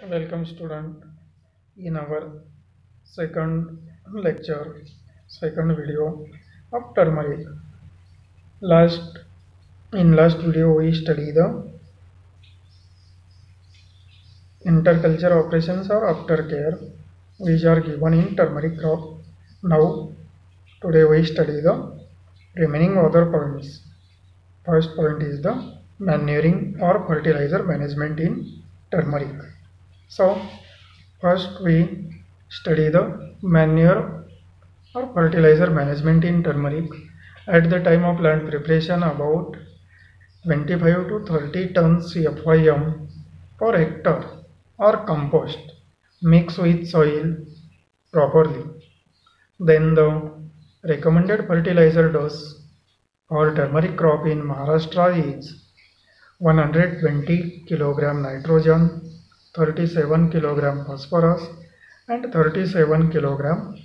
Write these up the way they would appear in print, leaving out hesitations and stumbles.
Welcome student in our second lecture, second video of turmeric. Last last video we study the interculture operations or aftercare which are given in turmeric crop. Now today we study the remaining other points. First point is the manuring or fertilizer management in turmeric. So first we study the manure or fertilizer management in turmeric. At the time of plant preparation, about 25 to 30 tons FYM per hectare or compost mixed with soil properly. Then the recommended fertilizer dose for turmeric crop in Maharashtra is 120 kg nitrogen, 37 kg phosphorus and 37 kg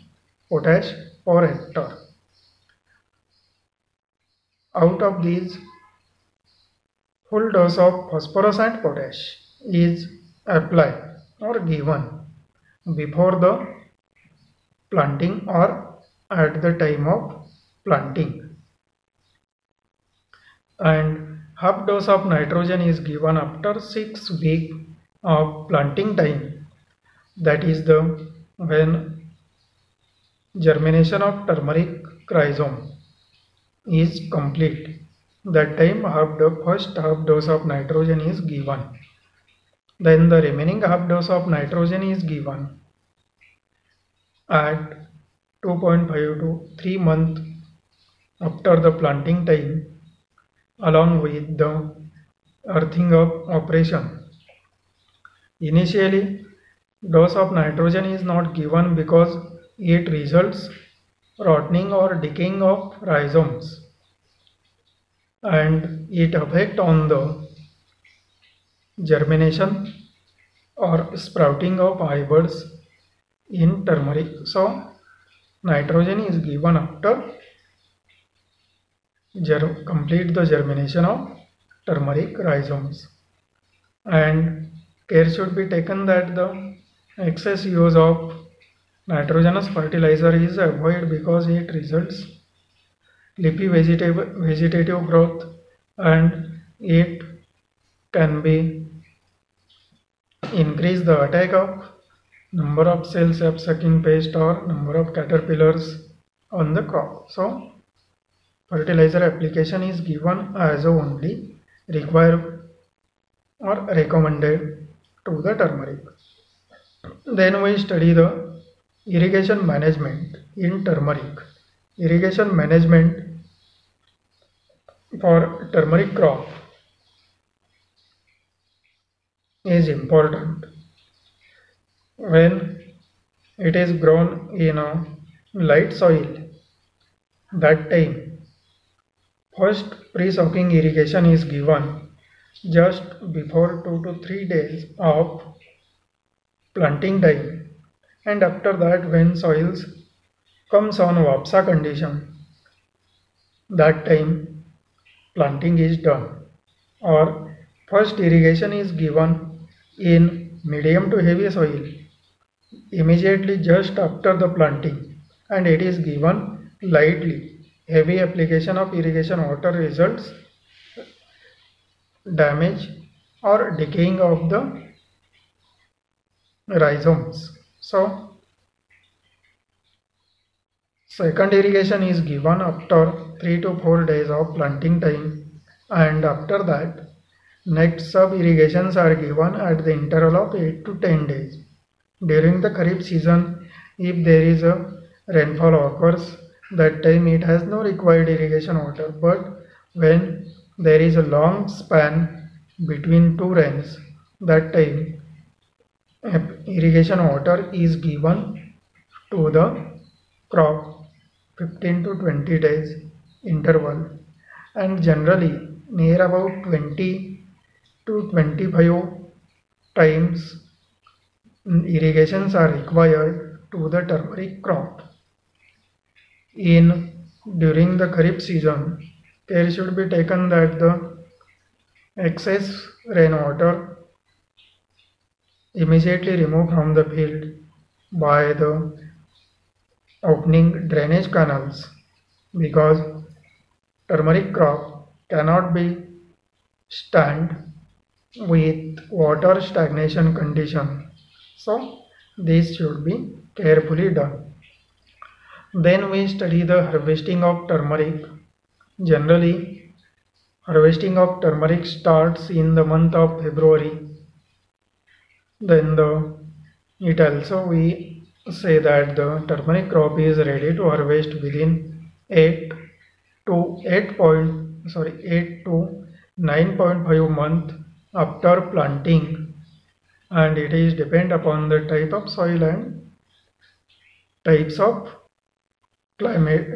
potash per hectare. Out of these, full dose of phosphorus and potash is applied or given before the planting or at the time of planting, and half dose of nitrogen is given after 6 weeks of planting time, that is the when germination of turmeric rhizome is complete. That time first half dose of nitrogen is given. Then the remaining half dose of nitrogen is given at 2.5 to 3 months after the planting time, along with the earthing up operation. Initially, dose of nitrogen is not given because it results rotting or decaying of rhizomes and it affects on the germination or sprouting of hybrids in turmeric. So nitrogen is given after complete the germination of turmeric rhizomes, and care should be taken that the excess use of nitrogenous fertilizer is avoided because it results leafy vegetative growth and it can be increase the attack of number of cells of sucking pest or number of caterpillars on the crop. So fertilizer application is given as only required or recommended to the turmeric. Then we study the irrigation management in turmeric. Irrigation management for turmeric crop is important. When it is grown in a light soil, that time first pre-soaking irrigation is given just before 2 to 3 days of planting time, and after that when soils comes on Wapsa condition, that time planting is done, or first irrigation is given in medium to heavy soil immediately just after the planting, and it is given lightly. Heavy application of irrigation water results damage or decaying of the rhizomes. So second irrigation is given after 3 to 4 days of planting time, and after that next sub irrigations are given at the interval of 8 to 10 days. During the Kharif season, if there is a rainfall occurs, that time it has no required irrigation water, but when there is a long span between two rains, that time irrigation water is given to the crop 15 to 20 days interval, and generally near about 20 to 25 times irrigations are required to the turmeric crop. During the Kharif season, care should be taken that the excess rainwater immediately removed from the field by the opening drainage canals, because turmeric crop cannot be stand with water stagnation condition. So this should be carefully done. Then we study the harvesting of turmeric. Generally, harvesting of turmeric starts in the month of February. Then it also we say that the turmeric crop is ready to harvest within 8 to 8 to 9.5 month after planting, and it is depend upon the type of soil and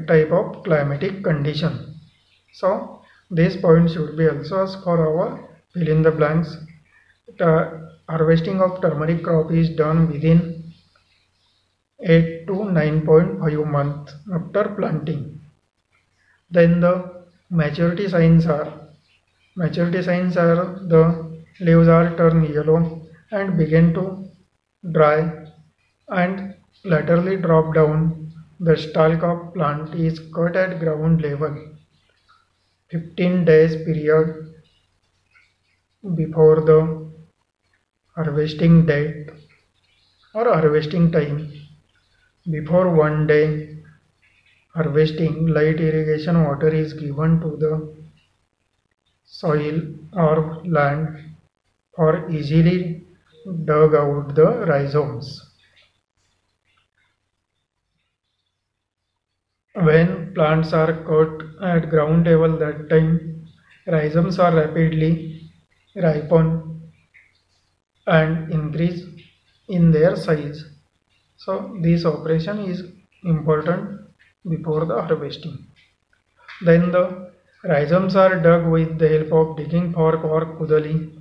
type of climatic condition. So this point should be also asked for our fill in the blanks. The harvesting of turmeric crop is done within 8 to 9.5 months after planting. Then the maturity signs are the leaves are turn yellow and begin to dry and laterally drop down. The stalk of plant is cut at ground level 15 days period before the harvesting date or harvesting time. Before 1 day harvesting, light irrigation water is given to the soil or land for easily dug out the rhizomes. When plants are cut at ground level, that time rhizomes are rapidly ripen and increase in their size. So this operation is important before the harvesting. Then the rhizomes are dug with the help of digging fork or kudali.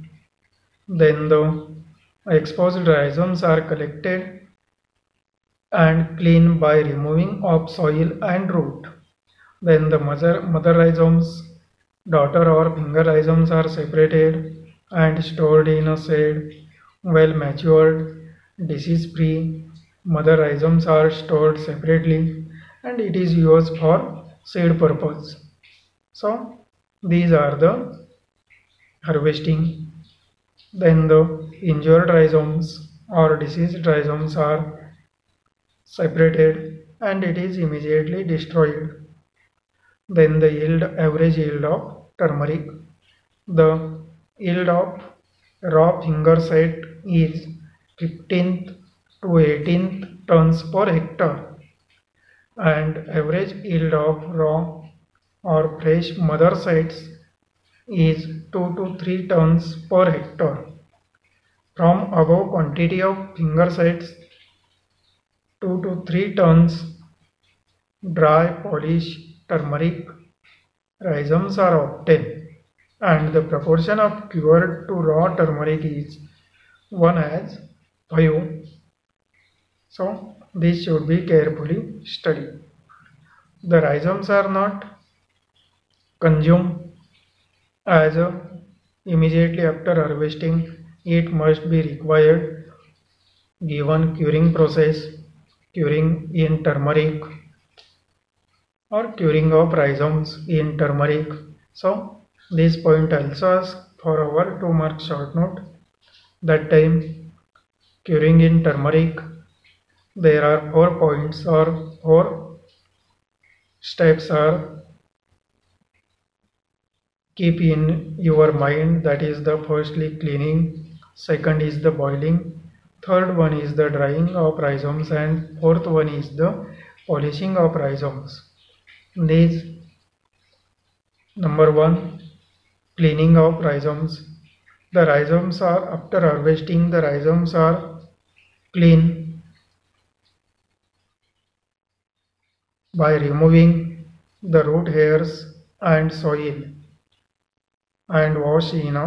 Then the exposed rhizomes are collected and cleaned by removing of soil and root. Then the mother rhizomes, daughter or finger rhizomes are separated and stored in a shade. Well matured, disease-free mother rhizomes are stored separately and it is used for seed purpose. So these are the harvesting. Then the injured rhizomes or diseased rhizomes are separated and it is immediately destroyed. Then the average yield of turmeric. The yield of raw finger set is 15th to 18th tons per hectare, and average yield of raw or fresh mother sets is 2 to 3 tons per hectare. From above quantity of finger sets, 2 to 3 tons dry polished turmeric rhizomes are obtained, and the proportion of cured to raw turmeric is 1:5. So this should be carefully studied. The rhizomes are not consumed as immediately after harvesting. It must be required given curing process, curing in turmeric or curing of rhizomes in turmeric. So this point also asks for our 2 mark short note. That time curing in turmeric, there are 4 points or 4 steps are keep in your mind. That is the firstly cleaning, second is the boiling, third one is the drying of rhizomes, and fourth one is the polishing of rhizomes. These number 1, cleaning of rhizomes. The rhizomes are, after harvesting, the rhizomes are clean by removing the root hairs and soil and wash in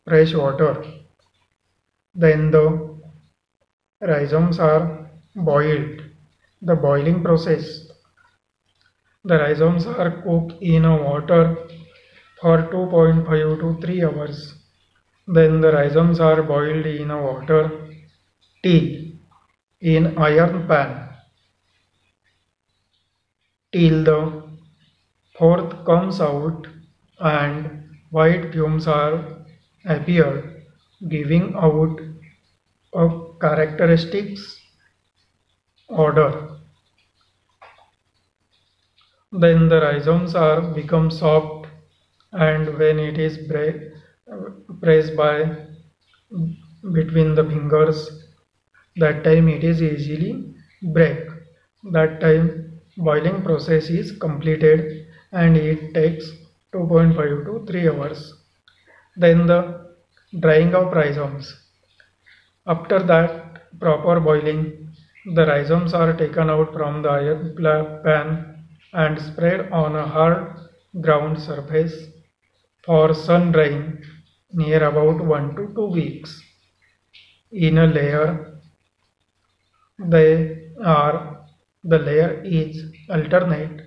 fresh water. Then the rhizomes are boiled. The boiling process. The rhizomes are cooked in water for 2.5 to 3 hours. Then the rhizomes are boiled in water till in iron pan till the fourth comes out and white fumes are appeared, giving out a characteristics odor. Then the rhizomes are become soft, and when it is pressed by between the fingers, that time it is easily break. That time boiling process is completed and it takes 2.5 to 3 hours. Then the drying of rhizomes. After that proper boiling, the rhizomes are taken out from the iron pan and spread on a hard ground surface for sun drying near about 1 to 2 weeks. In a layer, the layer is alternate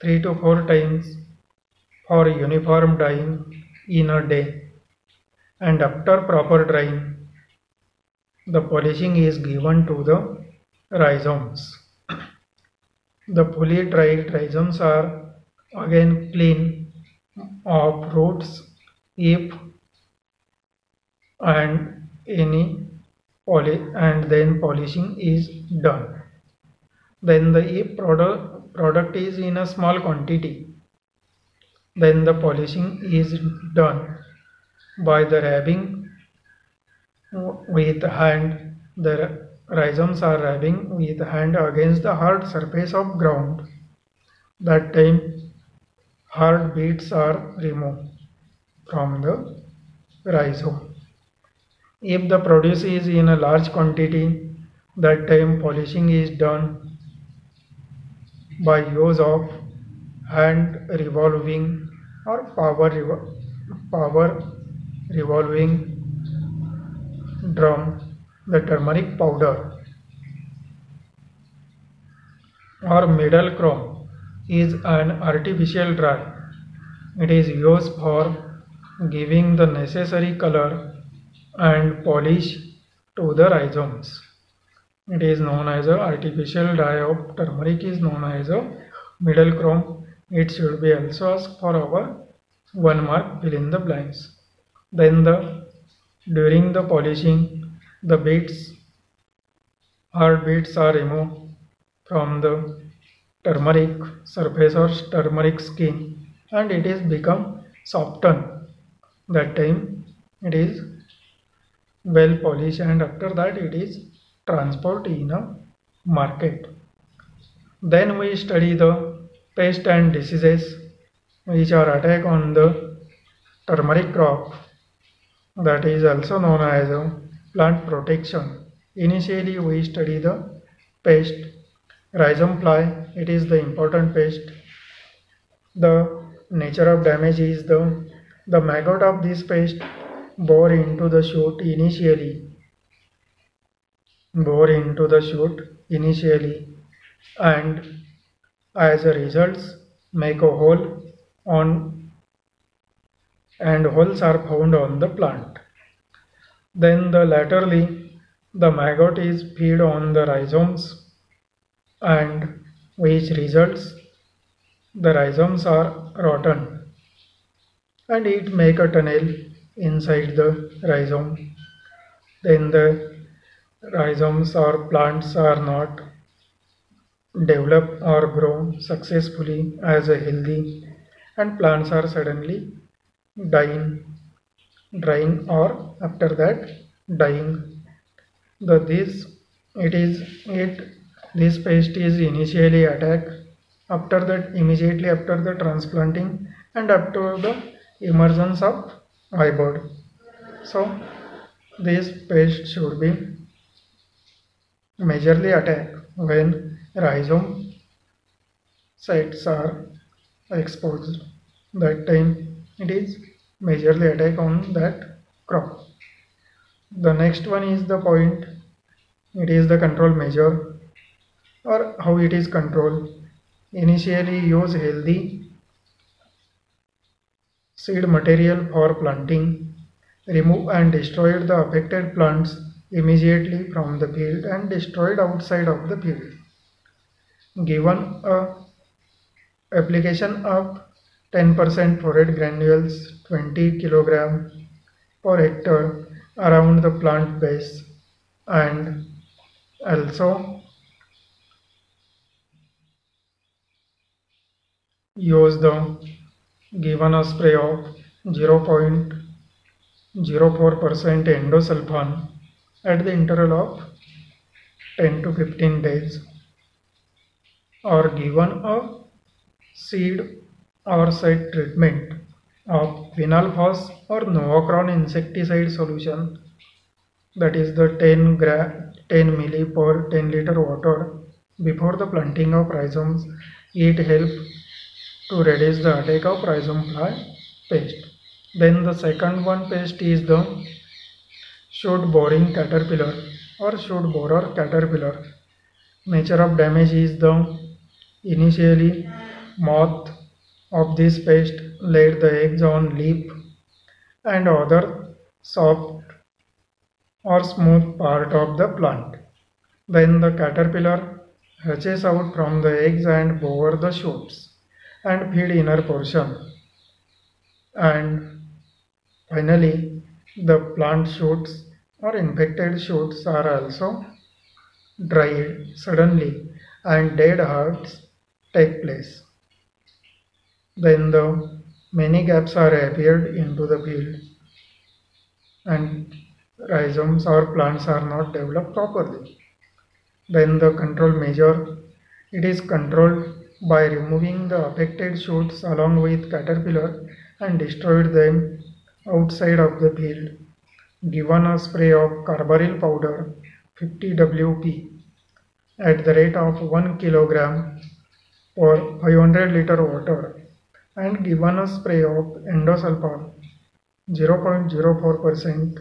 3 to 4 times for uniform drying in a day, and after proper drying, the polishing is given to the rhizomes. The fully dried rhizomes are again clean of roots, if and any and then polishing is done. Then the if product is in a small quantity, then the polishing is done by the rubbing with hand. The rhizomes are rubbing with hand against the hard surface of ground. That time hard bits are removed from the rhizome. If the produce is in a large quantity, that time polishing is done by use of hand revolving or power revolving drum. The turmeric powder or middle chrome is an artificial dye. It is used for giving the necessary color and polish to the rhizomes. It is known as a artificial dye of turmeric is known as a middle chrome. It should be also asked for our 1 mark, fill in the blanks. Then during the polishing, the hard bits are removed from the turmeric surface or turmeric skin, and it is become softened. That time it is well polished, and after that it is transported in a market. Then we study the pests and diseases which are attack on the turmeric crop, that is also known as plant protection. Initially we study the pest. Rhizome fly, it is the important pest. The nature of damage is the maggot of this pest bore into the shoot initially, and as a result make a hole on, and holes are found on the plant. Then laterally the maggot is feed on the rhizomes, and which results the rhizomes are rotten, and it make a tunnel inside the rhizome. Then the rhizomes or plants are not develop or grow successfully as a healthy, and plants are suddenly drying or after that dying. This pest is initially attack immediately after the transplanting and after the emergence of hybrid. So this pest should be majorly attack when rhizome sites are exposed. That time it is majorly attack on that crop. The next one is the point. It is the control measure, or how it is controlled. Initially use healthy seed material for planting. Remove and destroy the affected plants immediately from the field and destroyed outside of the field. Given a application of 10% forage granules 20 kg per hectare around the plant base, and also use the given a spray of 0.04% endosulfan at the interval of 10 to 15 days, or given a seed or site treatment of Vinalphos or Novacron insecticide solution, that is the 10 milli per 10 liter water before the planting of rhizomes. It helps to reduce the attack of rhizome fly pest. Then the second one pest is the shoot boring caterpillar or shoot borer caterpillar. Nature of damage is the initially moth of this pest laid the eggs on leaf and other soft or smooth part of the plant. Then the caterpillar hatches out from the eggs and bore the shoots and feed inner portion. And finally, the plant shoots or infected shoots are also dried suddenly and dead hearts take place. Then the many gaps are appeared into the field and rhizomes or plants are not developed properly. Then the control measure, it is controlled by removing the affected shoots along with caterpillar and destroyed them outside of the field. Given a spray of carbaryl powder 50 WP at the rate of 1 kilogram per 500 liter water, and given a spray of endosulfan 0.04%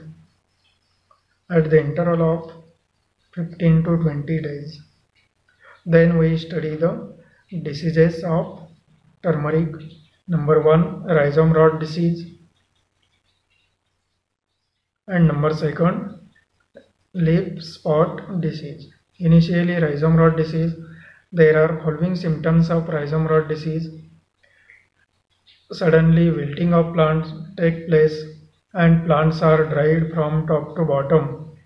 at the interval of 15 to 20 days. Then we study the diseases of turmeric. Number 1, rhizome rot disease, and number 2, leaf spot disease. Initially, rhizome rot disease, there are following symptoms of rhizome rot disease. Suddenly wilting of plants take place and plants are dried from top to bottom.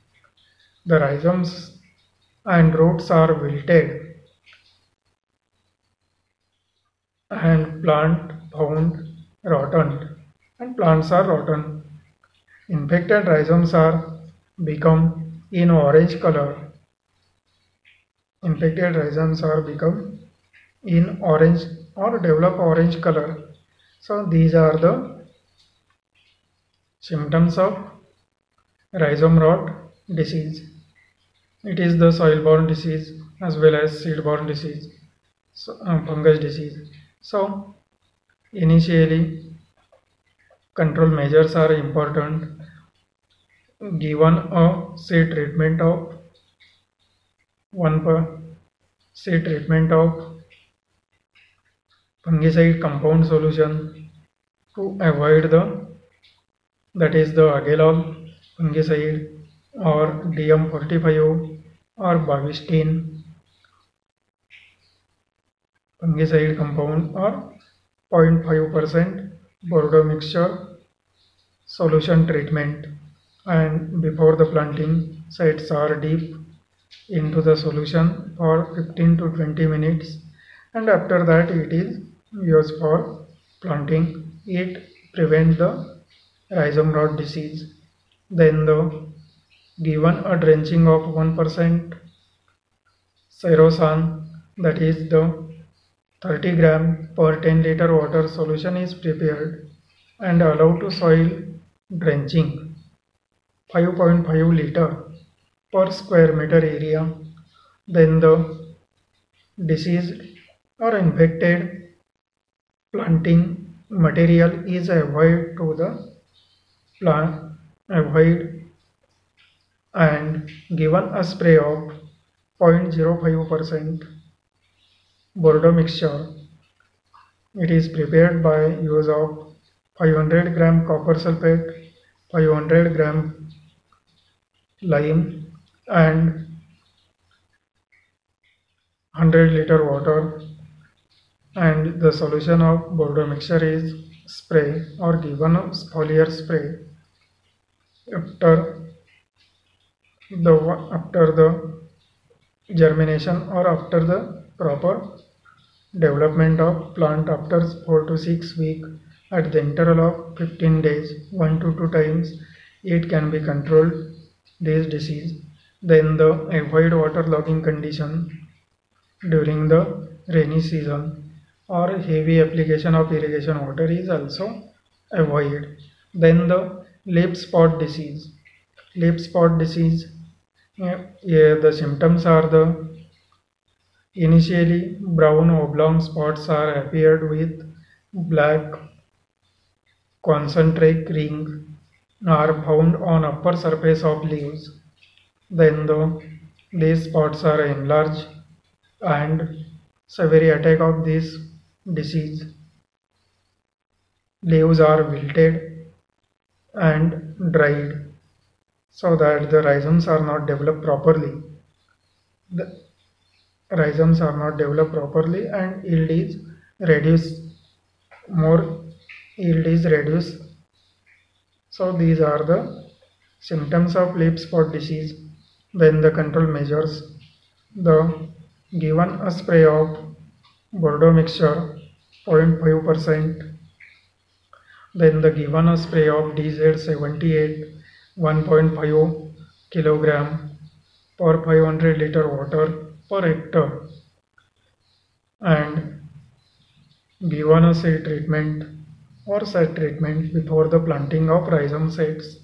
The rhizomes and roots are wilted and plant found rotten, and plants are rotten. Infected rhizomes are become in orange color. Infected rhizomes are become in orange or develop orange color. So these are the symptoms of rhizome rot disease. It is the soil-borne disease as well as seed-borne disease, fungus disease. So initially control measures are important. Given a seed treatment of fungicide compound solution to avoid that is the Agelol fungicide or DM45 or Bavistine fungicide compound or 0.5% Bordeaux mixture solution treatment, and before the planting sites are deep into the solution for 15 to 20 minutes, and after that it is used for planting. It prevents the rhizome rot disease. Then the given a drenching of 1% Cyrosan, that is the 30 gram per 10 liter water solution is prepared and allowed to soil drenching 5.5 liter per square meter area. Then the diseased or infected planting material is avoided to the plant, and given a spray of 0.05% Bordeaux mixture. It is prepared by use of 500 gram copper sulfate, 500 gram lime and 100 liter water, and the solution of Bordeaux mixture is spray or given a foliar spray after the germination or after the proper development of plant after 4 to 6 weeks at the interval of 15 days, 1 to 2 times it can be controlled this disease. Then the avoid waterlogging condition during the rainy season or heavy application of irrigation water is also avoided. Then the leaf spot disease. Leaf spot disease, the symptoms are the initially brown oblong spots are appeared with black concentric ring are found on upper surface of leaves. Then these spots are enlarged and severe attack of this disease. Leaves are wilted and dried so that the rhizomes are not developed properly. The rhizomes are not developed properly and yield is reduced. More yield is reduced. So these are the symptoms of leaf spot disease. Then the control measures, the given a spray of Bordeaux mixture 0.5%, then the given a spray of DZ78 1.5 kilogram per 500 liter water per hectare, and given a seed treatment or set treatment before the planting of rhizome sets.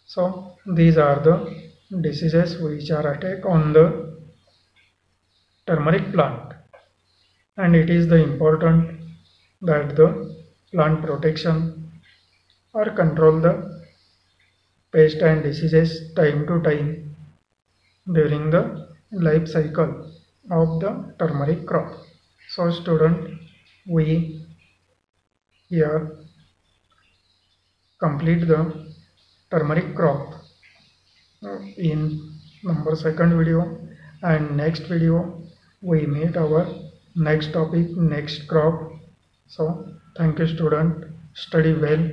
So these are the diseases which are attack on the turmeric plant, and it is the important that the plant protection or control the pest and diseases time to time during the life cycle of the turmeric crop. So student, we here complete the turmeric crop in number second video, and next video we meet our next topic, next crop. So thank you student, study well.